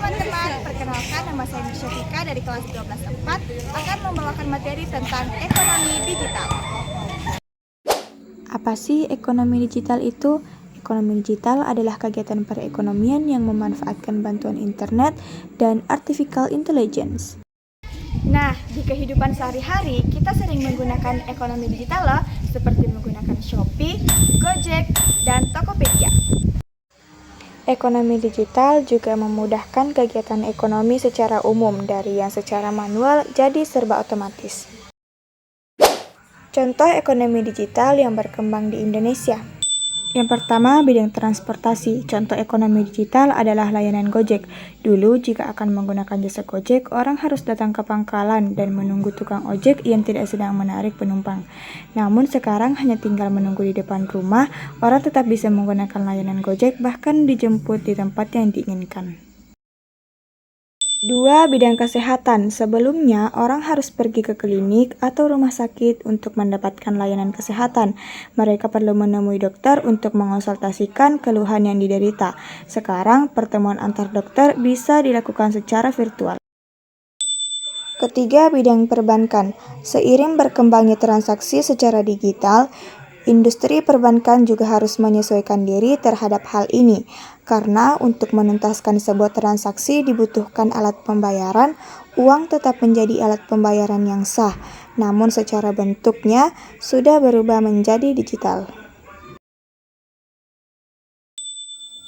teman-teman, perkenalkan nama saya Nisha dari kelas 12/4 akan membawakan materi tentang ekonomi digital. Apa sih ekonomi digital itu? Ekonomi digital adalah kegiatan perekonomian yang memanfaatkan bantuan internet dan artificial intelligence. Nah, di kehidupan sehari-hari kita sering menggunakan ekonomi digital loh, seperti menggunakan Shopee, Gojek, dan Tokopedia. Ekonomi digital juga memudahkan kegiatan ekonomi secara umum dari yang secara manual jadi serba otomatis. Contoh ekonomi digital yang berkembang di Indonesia. Yang pertama, bidang transportasi. Contoh ekonomi digital adalah layanan Gojek. Dulu, jika akan menggunakan jasa Gojek, orang harus datang ke pangkalan dan menunggu tukang ojek yang tidak sedang menarik penumpang. Namun sekarang hanya tinggal menunggu di depan rumah, orang tetap bisa menggunakan layanan Gojek bahkan dijemput di tempat yang diinginkan. 2. Bidang kesehatan. Sebelumnya, orang harus pergi ke klinik atau rumah sakit untuk mendapatkan layanan kesehatan. Mereka perlu menemui dokter untuk mengonsultasikan keluhan yang diderita. Sekarang, pertemuan antar dokter bisa dilakukan secara virtual. Ketiga, bidang perbankan. Seiring berkembangnya transaksi secara digital, industri perbankan juga harus menyesuaikan diri terhadap hal ini, karena untuk menuntaskan sebuah transaksi dibutuhkan alat pembayaran. Uang tetap menjadi alat pembayaran yang sah, namun secara bentuknya sudah berubah menjadi digital.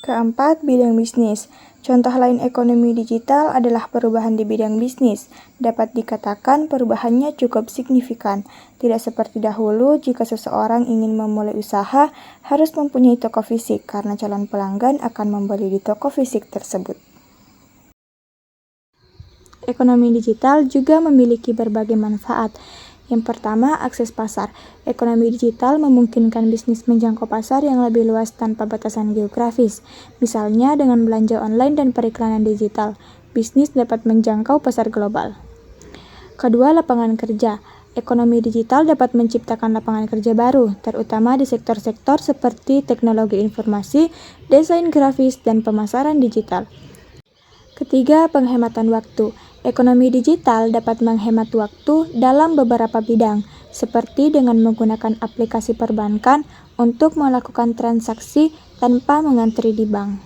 Keempat, bidang bisnis. Contoh lain ekonomi digital adalah perubahan di bidang bisnis. Dapat dikatakan perubahannya cukup signifikan. Tidak seperti dahulu, jika seseorang ingin memulai usaha, harus mempunyai toko fisik karena calon pelanggan akan membeli di toko fisik tersebut. Ekonomi digital juga memiliki berbagai manfaat. Yang pertama, akses pasar. Ekonomi digital memungkinkan bisnis menjangkau pasar yang lebih luas tanpa batasan geografis. Misalnya dengan belanja online dan periklanan digital, bisnis dapat menjangkau pasar global. Kedua, lapangan kerja. Ekonomi digital dapat menciptakan lapangan kerja baru, terutama di sektor-sektor seperti teknologi informasi, desain grafis, dan pemasaran digital. Ketiga, penghematan waktu. Ekonomi digital dapat menghemat waktu dalam beberapa bidang, seperti dengan menggunakan aplikasi perbankan untuk melakukan transaksi tanpa mengantri di bank.